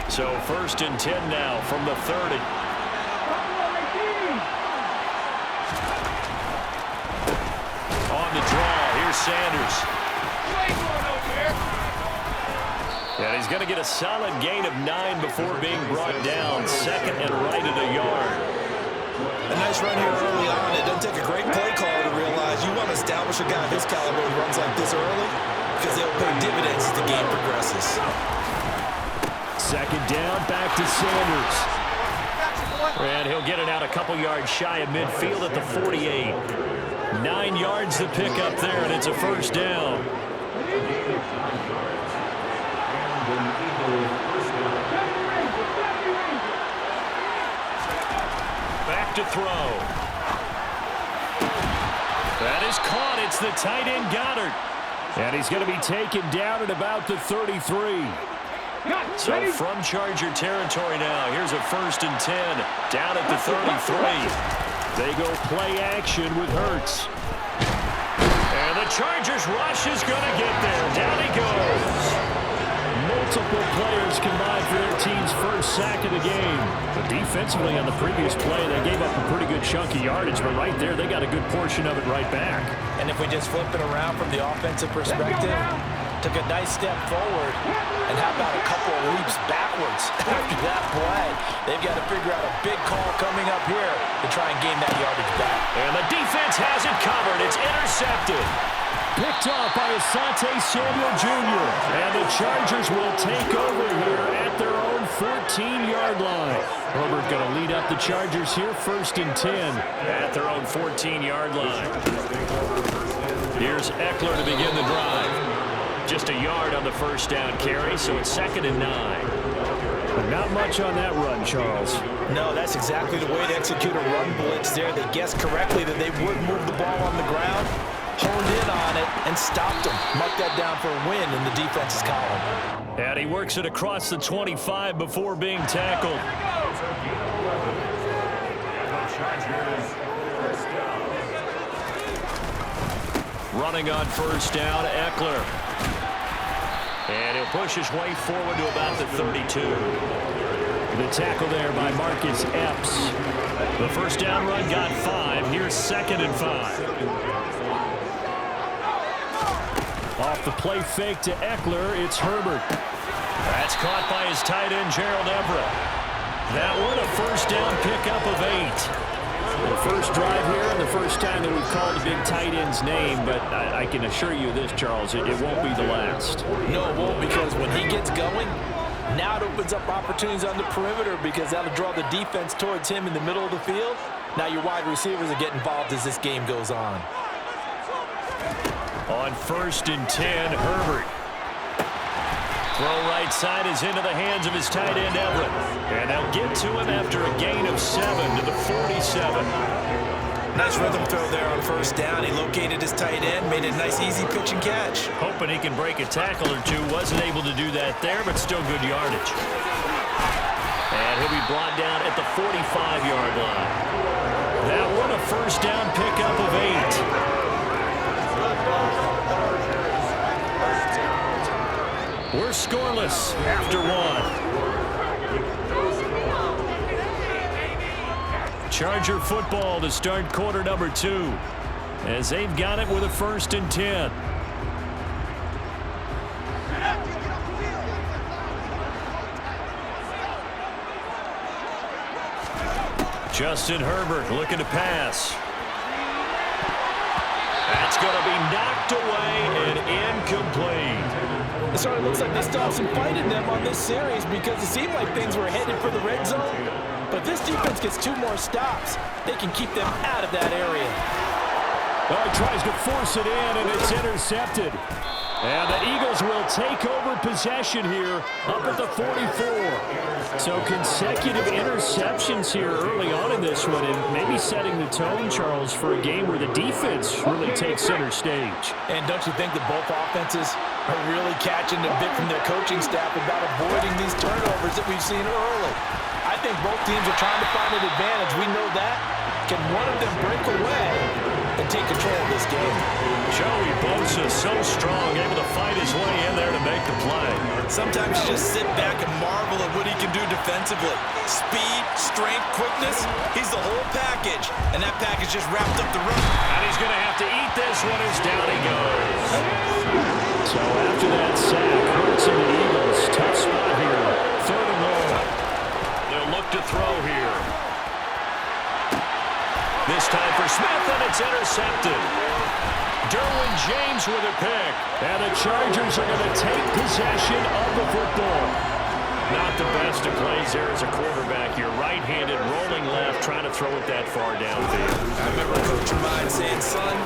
So 1st and 10 now from the 30. On the draw, here's Sanders. And he's going to get a solid gain of 9 before being brought down. 2nd and right at a yard. A nice run here early on. It doesn't take a great play caller to realize you want to establish a guy of his caliber who runs like this early because they'll pay dividends as the game progresses. 2nd down, back to Sanders. And he'll get it out a couple yards shy of midfield at the 48. 9 yards to pick up there, and it's a 1st down. Back to throw. That is caught. It's the tight end Goddard. And he's going to be taken down at about the 33. So from Charger territory now, here's a 1st and 10 down at the 33. They go play action with Hurts. And the Chargers rush is going to get there. Down he goes. Multiple players combined for their team's 1st sack of the game. But defensively on the previous play, they gave up a pretty good chunk of yardage. But right there, they got a good portion of it right back. And if we just flip it around from the offensive perspective, took a nice step forward, and how about a couple of leaps backwards after that play? They've got to figure out a big call coming up here to try and gain that yardage back. And the defense has it covered. It's intercepted. Picked off by Asante Samuel Jr. And the Chargers will take over here at their own 14-yard line. Herbert going to lead up the Chargers here, 1st and 10 at their own 14-yard line. Here's Eckler to begin the drive. Just a yard on the 1st down carry, so it's 2nd and 9. Not much on that run, Charles. No, that's exactly the way to execute a run blitz there. They guessed correctly that they would move the ball on the ground, honed in on it, and stopped them. Marked that down for a win in the defense's column. And he works it across the 25 before being tackled. Running on 1st down, Eckler. And he'll push his way forward to about the 32. The tackle there by Marcus Epps. The 1st down run got 5. Here's 2nd and 5. Off the play fake to Eckler, it's Herbert. That's caught by his tight end, Gerald Everett. That one a 1st down pickup of 8. The first drive here and the first time that we've called a big tight end's name, but I can assure you this, Charles, it won't be the last. No, it won't, because when he gets going, now it opens up opportunities on the perimeter because that'll draw the defense towards him in the middle of the field. Now your wide receivers will get involved as this game goes on. On 1st and 10, Herbert. Throw right side is into the hands of his tight end, Everett. And they'll get to him after a gain of 7 to the 47. Nice rhythm throw there on 1st down. He located his tight end, made a nice easy pitch and catch. Hoping he can break a tackle or two. Wasn't able to do that there, but still good yardage. And he'll be brought down at the 45-yard line. That one a 1st down pickup of 8. We're scoreless after 1. Charger football to start quarter number 2 as they've got it with a 1st and 10. Justin Herbert looking to pass. That's going to be knocked away and incomplete. It sort of looks like they still have some fight in them on this series because it seemed like things were headed for the red zone. But this defense gets 2 more stops. They can keep them out of that area. Oh, he tries to force it in, and it's intercepted. And the Eagles will take over possession here up at the 44. So consecutive interceptions here early on in this one, and maybe setting the tone, Charles, for a game where the defense really takes center stage. And don't you think that both offenses are really catching a bit from their coaching staff about avoiding these turnovers that we've seen early? I think both teams are trying to find an advantage. We know that. Can one of them break away and and take control of this game. Joey Bosa so strong, able to fight his way in there to make the play. Sometimes you just sit back and marvel at what he can do defensively. Speed, strength, quickness, he's the whole package. And that package just wrapped up the run. And he's going to have to eat this one as down he goes. So after that sack, Hurts and the Eagles, tough spot here. 3rd and 1. They'll look to throw here. This time for Smith, and it's intercepted. Derwin James with a pick. And the Chargers are going to take possession of the football. Not the best of plays there as a quarterback. You're right-handed, rolling left, trying to throw it that far downfield. I remember a coach of mine saying, son,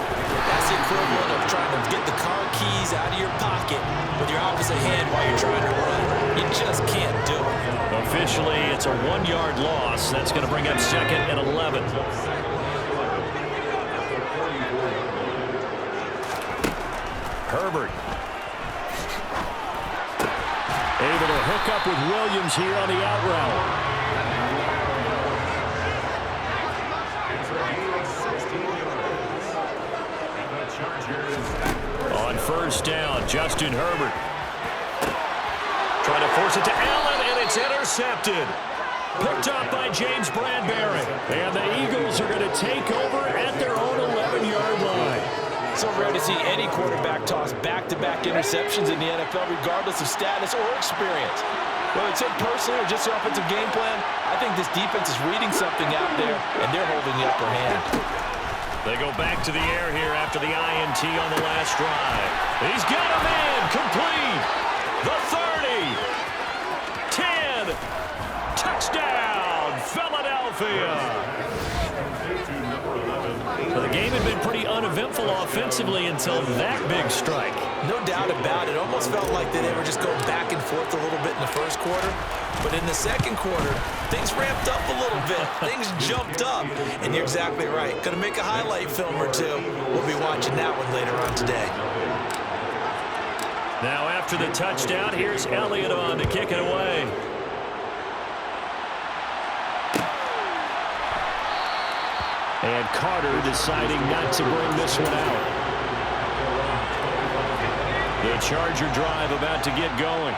that's the equivalent of trying to get the car keys out of your pocket with your opposite hand while you're trying to run. You just can't do it. Officially, it's a 1-yard loss. That's going to bring up 2nd and 11. Herbert. Able to hook up with Williams here on the out route. On 1st down, Justin Herbert. Trying to force it to Allen, and it's intercepted. Picked up by James Bradbury. And the Eagles are going to take over at their own 11-yard line. So rare to see any quarterback toss back-to-back interceptions in the NFL, regardless of status or experience. Whether it's him personally or just their offensive game plan, I think this defense is reading something out there, and they're holding the upper hand. They go back to the air here after the INT on the last drive. He's got a man complete. The 30. 10. Touchdown, Philadelphia. Well, the game had been pretty uneventful offensively until that big strike. No doubt about it. Almost felt like they were just going back and forth a little bit in the first quarter. But in the second quarter, things ramped up a little bit. Things jumped up. And you're exactly right. Going to make a highlight film or two. We'll be watching that one later on today. Now after the touchdown, here's Elliott on to kick it away. And Carter deciding not to bring this one out. The Charger drive about to get going.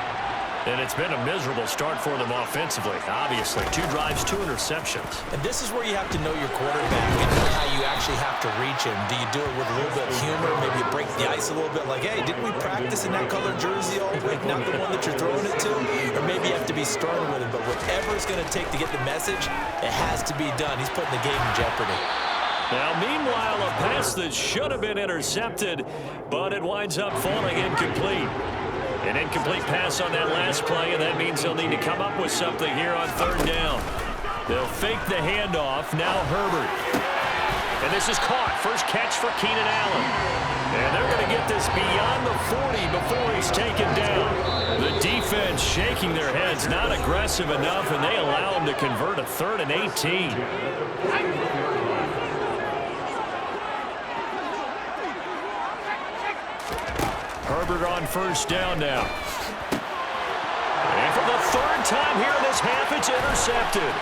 And it's been a miserable start for them offensively, obviously. 2 drives, 2 interceptions. And this is where you have to know your quarterback and know how you actually have to reach him. Do you do it with a little bit of humor? Maybe you break the ice a little bit like, hey, didn't we practice in that color jersey all week, not the one that you're throwing it to? Or maybe you have to be stern with him. But whatever it's going to take to get the message, it has to be done. He's putting the game in jeopardy. Now, meanwhile, a pass that should have been intercepted, but it winds up falling incomplete. An incomplete pass on that last play, and that means they'll need to come up with something here on 3rd down. They'll fake the handoff. Now Herbert. And this is caught. First catch for Keenan Allen. And they're going to get this beyond the 40 before he's taken down. The defense shaking their heads, not aggressive enough, and they allow him to convert a 3rd and 18. Herbert on 1st down now. And for the 3rd time here in this half, it's intercepted.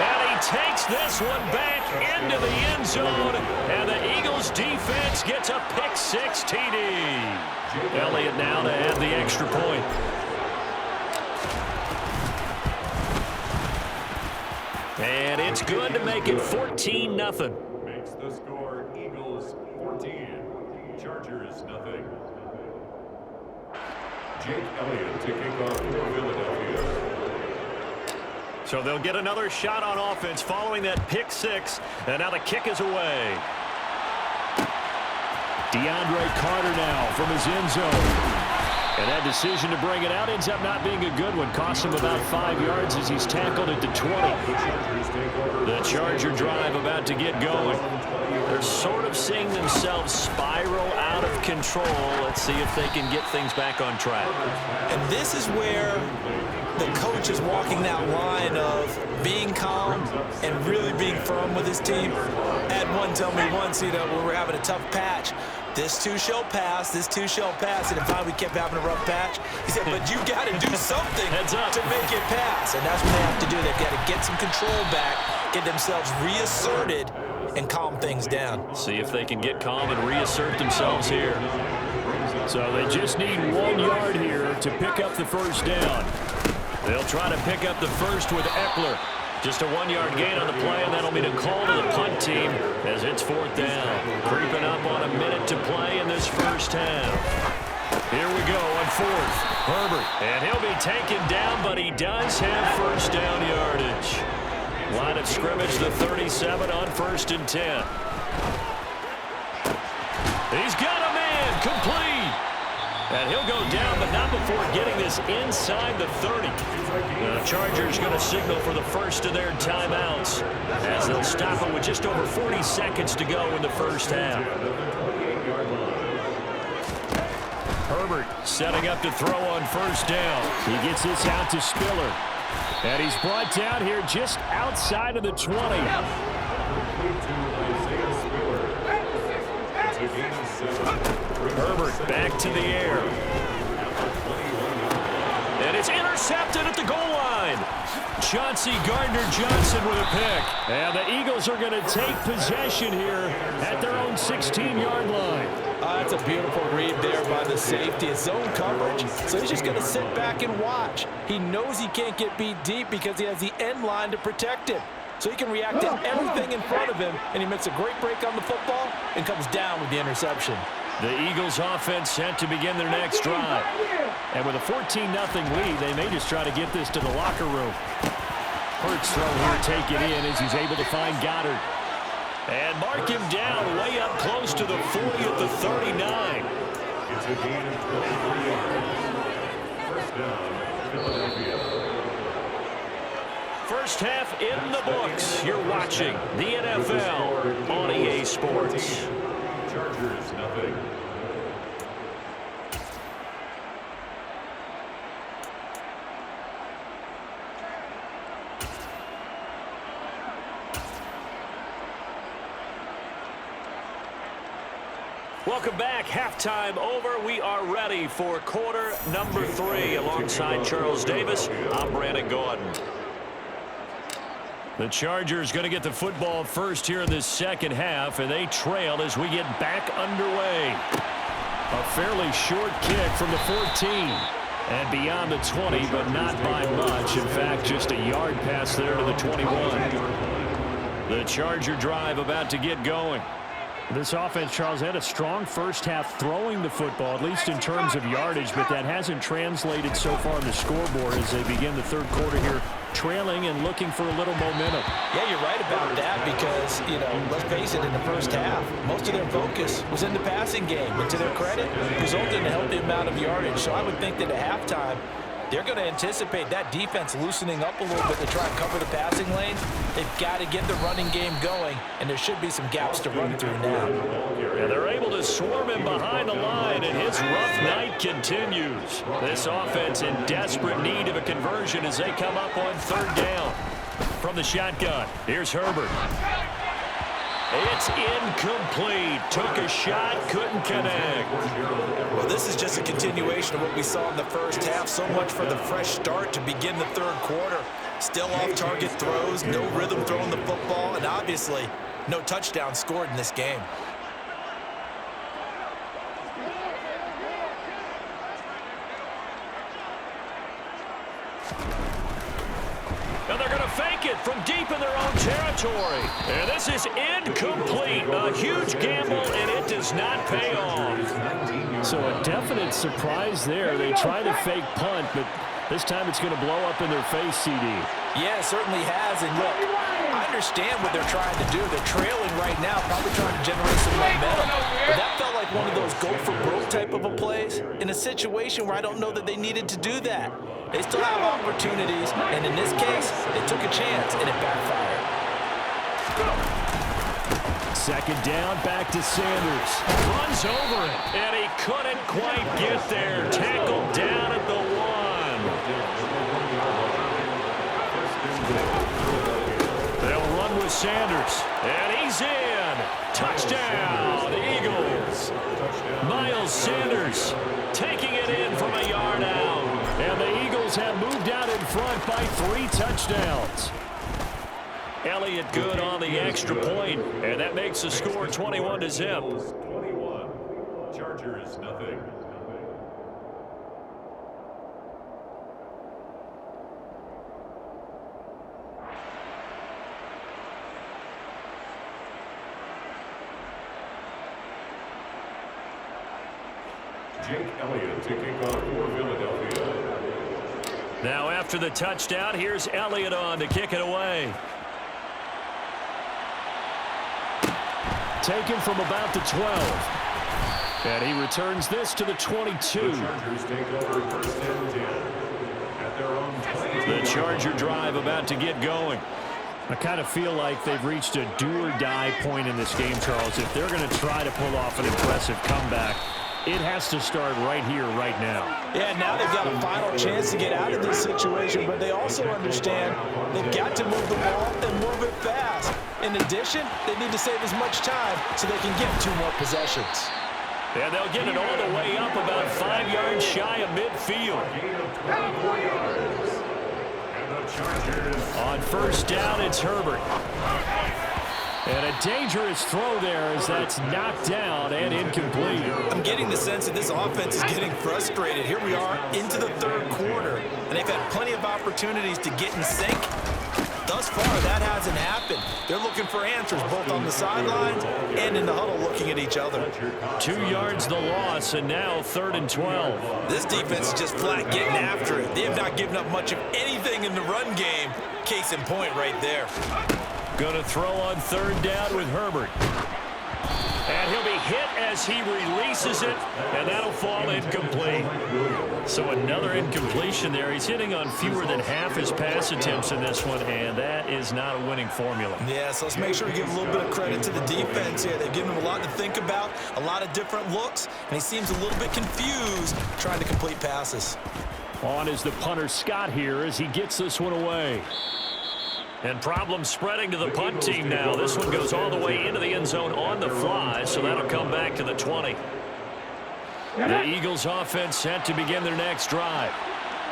And he takes this one back into the end zone. And the Eagles defense gets a pick-6 TD. Elliott now to add the extra point. And it's good to make it 14-0. Makes the score Eagles 14, Chargers nothing. Jake Elliott to kick off for Philadelphia. So they'll get another shot on offense following that pick-6, and now the kick is away. DeAndre Carter now from his end zone. And that decision to bring it out ends up not being a good one. Costs him about 5 yards as he's tackled it to 20. The Charger drive about to get going. They're sort of seeing themselves spiral out of control. Let's see if they can get things back on track. And this is where the coach is walking that line of being calm and really being firm with his team. Had one tell me once, when we're having a tough patch, this too shall pass, this too shall pass. And finally we kept having a rough patch. He said, but you got to do something to make it pass. And that's what they have to do. They've got to get some control back get themselves reasserted, and calm things down. See if they can get calm and reassert themselves here. So they just need 1 yard here to pick up the first down. They'll try to pick up the first with Eckler. Just a 1-yard gain on the play, and that'll be a call to the punt team as it's 4th down. Creeping up on a minute to play in this first half. Here we go on 4th. Herbert, and he'll be taken down, but he does have first down yardage. Line of scrimmage, the 37 on 1st and 10. He's got a man, complete. And he'll go down, but not before getting this inside the 30. The Chargers going to signal for the first of their timeouts as they'll stop it with just over 40 seconds to go in the first half. Herbert setting up to throw on first down. He gets this out to Spiller. And he's brought down here just outside of the 20. Herbert back to the air. And it's intercepted at the goal line. Chauncey Gardner-Johnson with a pick. And the Eagles are going to take possession here at their own 16-yard line. That's a beautiful read there by the safety. It's zone coverage, so he's just going to sit back and watch. He knows he can't get beat deep because he has the end line to protect him. So he can react to everything in front of him, and he makes a great break on the football and comes down with the interception. The Eagles offense set to begin their next drive. And with a 14-0 lead, they may just try to get this to the locker room. Hurts throw here, take it in as he's able to find Goddard. And mark him down way up close to the 40 at the 39. It's a gain of 23 yards. First down, Philadelphia. First half in the books. You're watching the NFL on EA Sports. Chargers, nothing. Welcome back. Halftime over. We are ready for quarter number 3. Alongside Charles Davis, I'm Brandon Gordon. The Chargers going to get the football first here in this second half, and they trail as we get back underway. A fairly short kick from the 14 and beyond the 20, but not by much. In fact, just a yard pass there to the 21. The Charger drive about to get going. This offense, Charles, had a strong first half throwing the football, at least in terms of yardage, but that hasn't translated so far on the scoreboard as they begin the third quarter here, trailing and looking for a little momentum. Yeah, you're right about that because, let's face it, in the first half, most of their focus was in the passing game. But to their credit, resulted in a healthy amount of yardage. So I would think that at halftime, they're going to anticipate that defense loosening up a little bit to try and cover the passing lanes. They've got to get the running game going, and there should be some gaps to run through now. And they're able to swarm him behind the line, and his rough night continues. This offense in desperate need of a conversion as they come up on third down. From the shotgun, here's Herbert. It's incomplete. Took a shot, couldn't connect. Well, this is just a continuation of what we saw in the first half. So much for the fresh start to begin the third quarter. Still off-target throws, no rhythm throwing the football, and obviously no touchdown scored in this game. And they're going to fake it from deep in their own territory. And this is incomplete. A huge gamble, and it does not pay off. So a definite surprise there. They try to fake punt, but this time it's going to blow up in their face, CD. Yeah, it certainly has. And look, I understand what they're trying to do. They're trailing right now, probably trying to generate some momentum. But that felt like one of those go-for-broke type of a plays in a situation where I don't know that they needed to do that. They still have opportunities, and in this case, they took a chance, and it backfired. Second down, back to Sanders. Runs over it, and he couldn't quite get there. Tackled down at the 1. They'll run with Sanders, and he's in. Touchdown, Eagles. Miles Sanders taking it in from a yard out. And the Eagles have moved out in front by 3 touchdowns. Elliott good on the extra point, and that makes the score 21-0. 21. Chargers, nothing. Jake Elliott to kick off for Philadelphia. Now after the touchdown, here's Elliott on to kick it away. Taken from about the 12. And he returns this to the 22. The Chargers take over first and 10 at their own 20. The Charger drive about to get going. I kind of feel like they've reached a do-or-die point in this game, Charles. If they're going to try to pull off an impressive comeback, it has to start right here, right now. Yeah, now they've got a final chance to get out of this situation, but they also understand they've got to move the ball and move it fast. In addition, they need to save as much time so they can get 2 more possessions. And they'll get it all the way up about 5 yards shy of midfield. On first down, it's Herbert. And a dangerous throw there as that's knocked down and incomplete. I'm getting the sense that this offense is getting frustrated. Here we are into the 3rd quarter, and they've had plenty of opportunities to get in sync. Thus far, that hasn't happened. They're looking for answers both on the sidelines and in the huddle looking at each other. 2 yards the loss, and now 3rd and 12. This defense is just flat getting after it. They have not given up much of anything in the run game. Case in point right there. Going to throw on 3rd down with Herbert. And he'll be hit as he releases it, and that'll fall incomplete. So another incompletion there. He's hitting on fewer than half his pass attempts in this one, and that is not a winning formula. Yeah, so let's make sure we give a little bit of credit to the defense here. They've given him a lot to think about, a lot of different looks, and he seems a little bit confused trying to complete passes. On is the punter Scott here as he gets this one away. And problems spreading to the punt team now. This one goes all the way into the end zone on the fly, so that'll come back to the 20. The Eagles offense set to begin their next drive.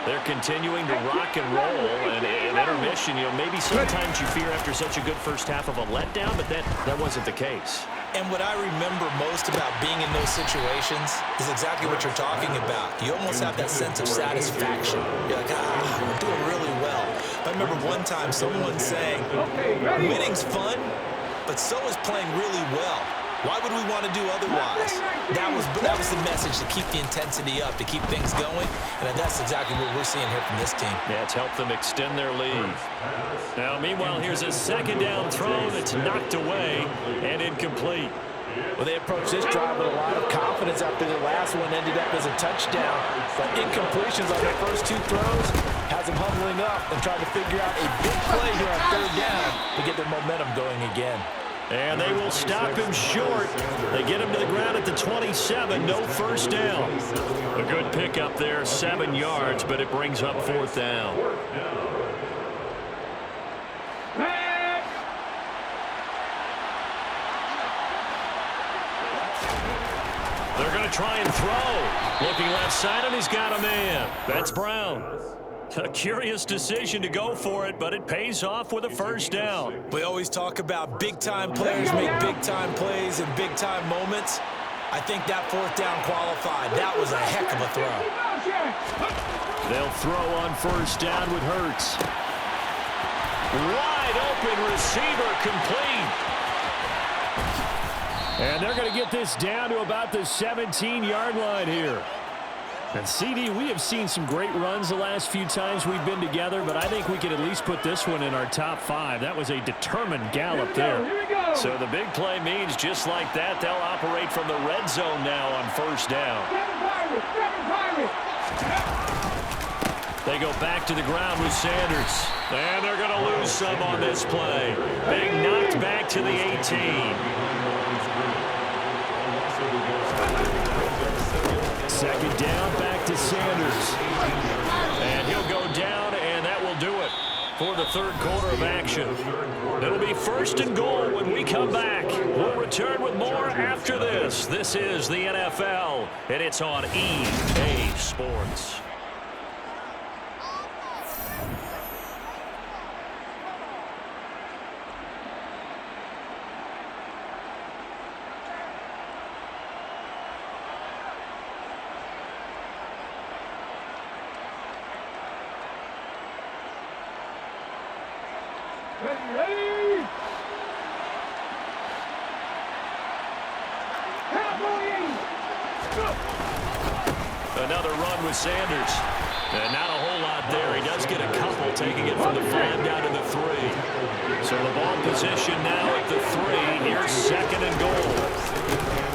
They're continuing to rock and roll, and in intermission, maybe sometimes you fear after such a good first half of a letdown, but that wasn't the case. And what I remember most about being in those situations is exactly what you're talking about. You almost have that sense of satisfaction. You're like, we're doing really well. I remember one time someone saying, winning's fun, but so is playing really well. Why would we want to do otherwise? That was the message, to keep the intensity up, to keep things going, and that's exactly what we're seeing here from this team. Yeah, it's helped them extend their lead. Now, meanwhile, here's a 2nd down throw that's knocked away and incomplete. Well, they approached this drive with a lot of confidence after the last one ended up as a touchdown. But incompletions on their first 2 throws has them huddling up and trying to figure out a big play here on 3rd down to get their momentum going again. And they will stop him short. They get him to the ground at the 27. No first down. A good pickup there, 7 yards, but it brings up 4th down. They're going to try and throw. Looking left side, and he's got a man. That's Brown. A curious decision to go for it, but it pays off with a first down. We always talk about big-time players make big-time plays in big-time moments. I think that 4th down qualified. That was a heck of a throw. They'll throw on first down with Hurts. Wide open receiver, complete. And they're going to get this down to about the 17-yard line here. And CD, we have seen some great runs the last few times we've been together, but I think we could at least put this one in our top 5. That was a determined gallop there. So the big play means just like that, they'll operate from the red zone now on first down. They go back to the ground with Sanders. And they're going to lose some on this play. Being knocked back to the 18. 2nd down, back to Sanders. And he'll go down, and that will do it for the 3rd quarter of action. It'll be 1st and goal when we come back. We'll return with more after this. This is the NFL, and it's on EA Sports. Another run with Sanders. And not a whole lot there. He does get a couple, taking it from the 5 down to the 3. So the ball position now at the 3. Here's 2nd and goal.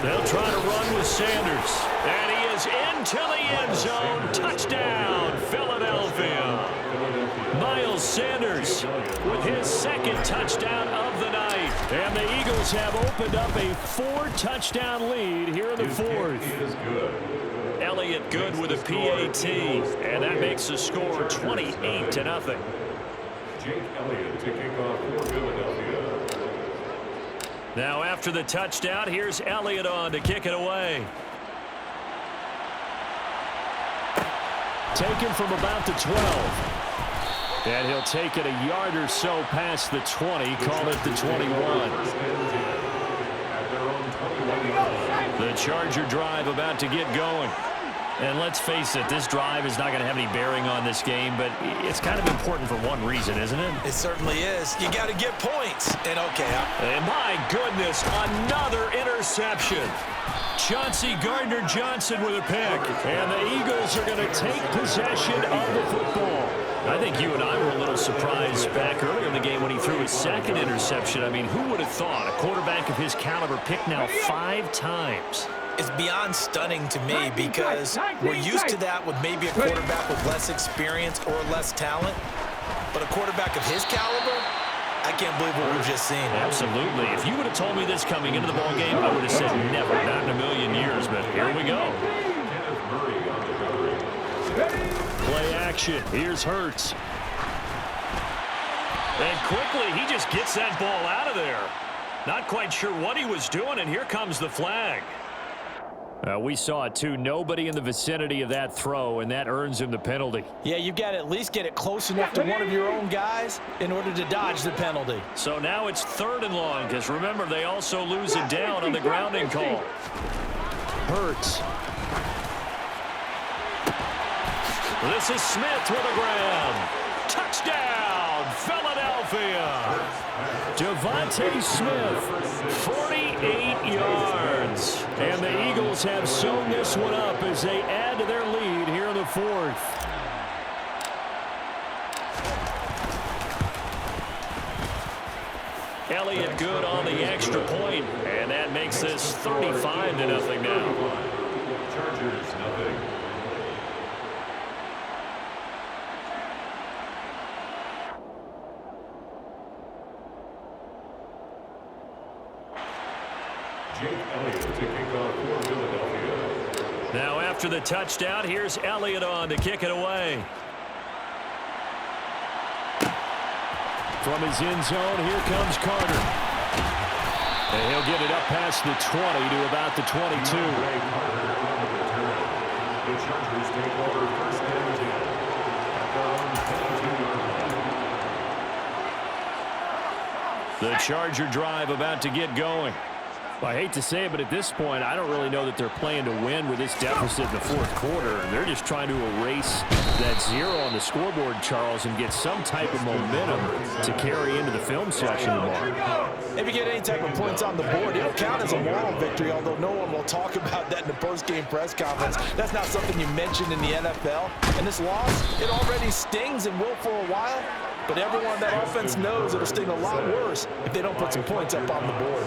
They'll try to run with Sanders. And he is into the end zone. Touchdown, Philadelphia. Miles Sanders with his 2nd touchdown of the night. And the Eagles have opened up a 4-touchdown lead here in the 4th. Elliott good with a PAT, and that makes the score 28-0. Jake Elliott to kick off for Philadelphia. Now after the touchdown, here's Elliott on to kick it away. Taken from about the 12. And he'll take it a yard or so past the 20, call it the 21. The Charger drive about to get going. And let's face it, this drive is not going to have any bearing on this game, but it's kind of important for one reason, isn't it? It certainly is. You got to get points. And And my goodness, another interception. Chauncey Gardner-Johnson with a pick. And the Eagles are going to take possession of the football. I think you and I were a little surprised back earlier in the game when he threw his 2nd interception. I mean, who would have thought a quarterback of his caliber picked now 5 times? It's beyond stunning to me because we're used to that with maybe a quarterback with less experience or less talent. But a quarterback of his caliber, I can't believe what we've just seen. Absolutely. If you would have told me this coming into the ball game, I would have said never, not in a million years. But here we go. Play action. Here's Hurts. And quickly, he just gets that ball out of there. Not quite sure what he was doing, and here comes the flag. We saw it, too. Nobody in the vicinity of that throw, and that earns him the penalty. Yeah, you've got to at least get it close enough to one of your own guys in order to dodge the penalty. So now it's 3rd and long, because remember, they also lose it down on the grounding call. Hurts. This is Smith with a grab. Touchdown, Philadelphia. Devontae Smith, 48 yards. And the Eagles have sewn this one up as they add to their lead here in the 4th. Elliott good on the extra point, and that makes this 35-0 now. Chargers, nothing. Jake Elliott to kick off for Philadelphia. Now after the touchdown, here's Elliott on to kick it away. From his end zone, here comes Carter. And he'll get it up past the 20 to about the 22. The Chargers take over 1st and 10 at their own 22. The Charger drive about to get going. Well, I hate to say it, but at this point, I don't really know that they're playing to win with this deficit in the 4th quarter. They're just trying to erase that 0 on the scoreboard, Charles, and get some type of momentum to carry into the film session tomorrow. If you get any type of points on the board, it'll count as a moral victory, although no one will talk about that in the post-game press conference. That's not something you mentioned in the NFL. And this loss, it already stings and will for a while. But everyone on that offense knows it'll sting a lot worse if they don't put some points up on the board.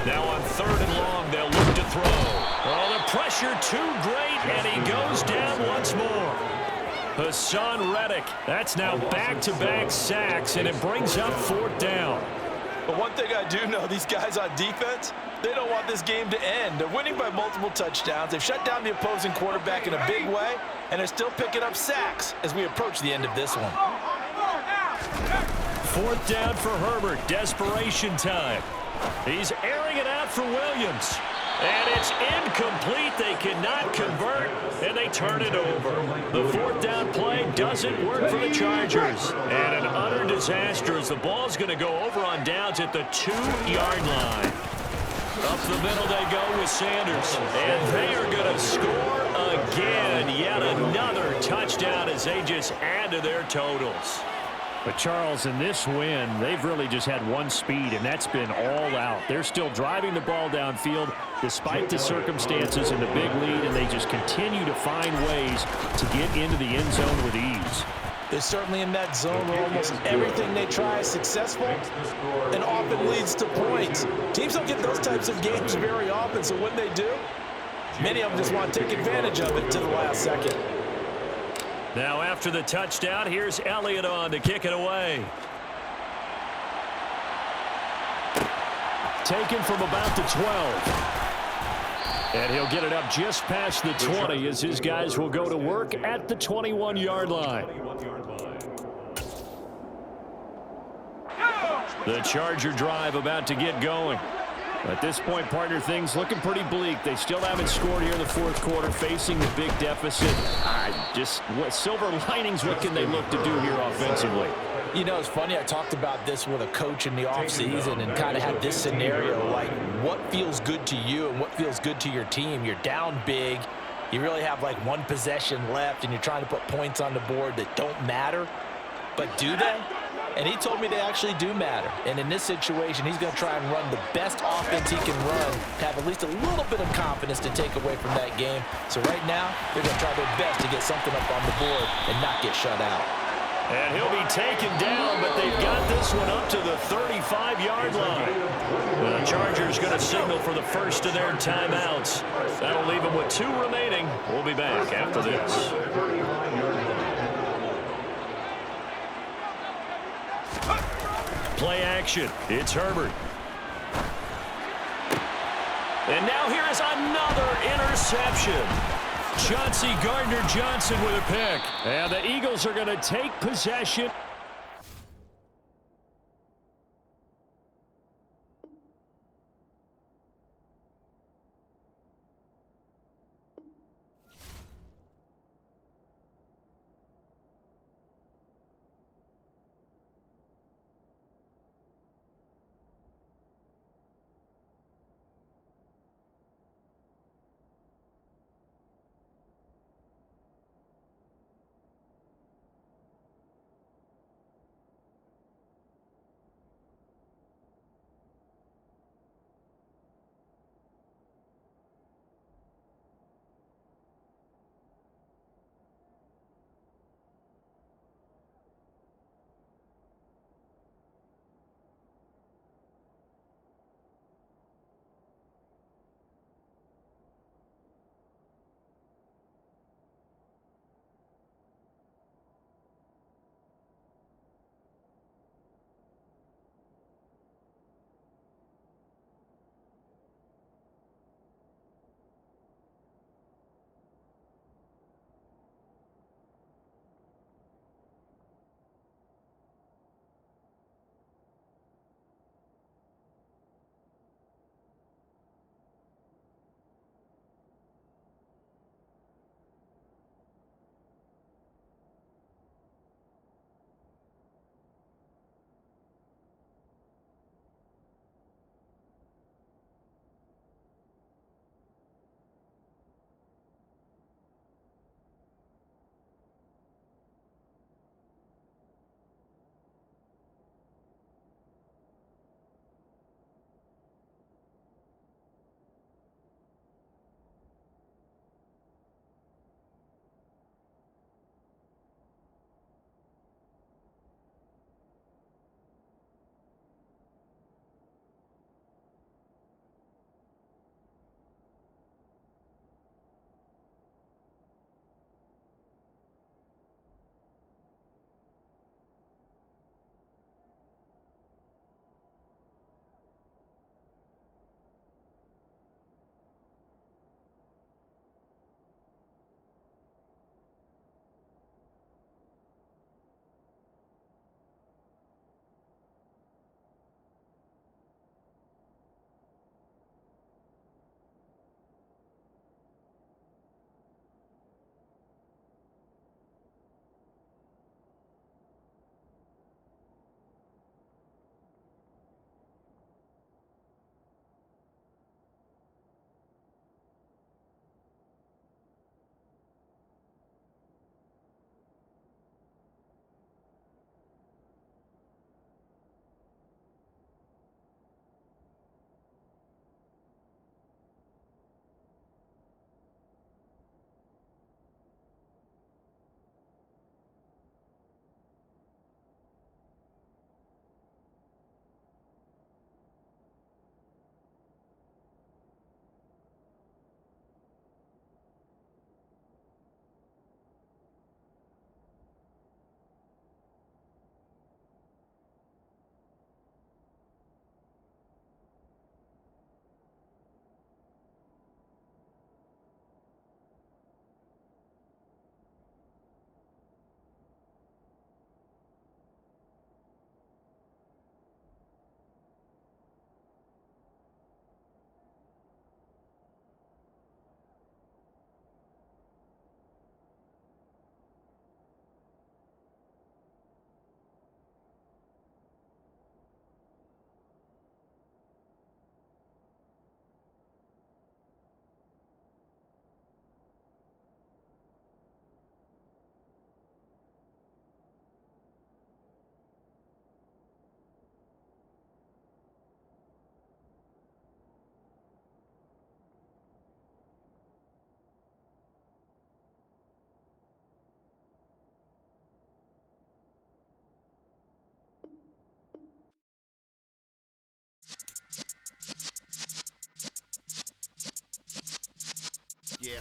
Now on 3rd and long, they'll look to throw. Oh, the pressure too great, and he goes down once more. Hassan Reddick, that's now back-to-back sacks, and it brings up 4th down. But one thing I do know, these guys on defense, they don't want this game to end. They're winning by multiple touchdowns. They've shut down the opposing quarterback in a big way, and they're still picking up sacks as we approach the end of this one. 4th down for Herbert. Desperation time. He's airing it out for Williams. And it's incomplete. They cannot convert, and they turn it over. The 4th down play doesn't work for the Chargers. And an utter disaster as the ball's going to go over on downs at the 2-yard line. A Up the middle they go with Sanders. And they are going to score again. Yet another touchdown as they just add to their totals. But, Charles, in this win, they've really just had one speed, and that's been all out. They're still driving the ball downfield despite the circumstances and the big lead, and they just continue to find ways to get into the end zone with ease. They're certainly in that zone where almost everything they try is successful and often leads to points. Teams don't get those types of games very often, so what they do, many of them just want to take advantage of it to the last second. Now after the touchdown, here's Elliott on to kick it away. Taken from about the 12. And he'll get it up just past the 20 as his guys will go to work at the 21-yard line. The Charger drive about to get going. At this point, partner, things looking pretty bleak. They still haven't scored here in the fourth quarter, facing the big deficit. What silver linings, what can they look to do here offensively? You know, it's funny, I talked about this with a coach in the offseason and kind of had this scenario, like what feels good to you and what feels good to your team. You're down big. You really have like one possession left, and you're trying to put points on the board that don't matter. But do they? And he told me they actually do matter. And in this situation, he's going to try and run the best offense he can run to have at least a little bit of confidence to take away from that game. So right now, they're going to try their best to get something up on the board and not get shut out. And he'll be taken down, but they've got this one up to the 35-yard line. The Chargers going to signal for the first of their timeouts. That'll leave them with 2 remaining. We'll be back after this. Play action. It's Herbert. And now here is another interception. Chauncey Gardner-Johnson with a pick. And the Eagles are going to take possession. Yeah.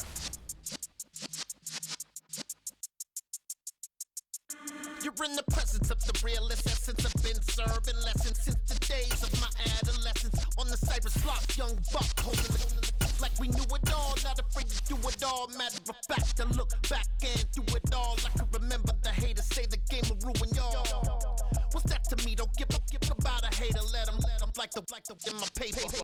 You're in the presence of the realest essence. I've been serving lessons since the days of my adolescence. On the Cypress block, young buck holding it like we knew it all. Not afraid to do it all. Matter of fact, I look back and do it all. I can remember the haters say the game will ruin y'all. What's that to me? Don't give about a hater. Let 'em like the in my paper.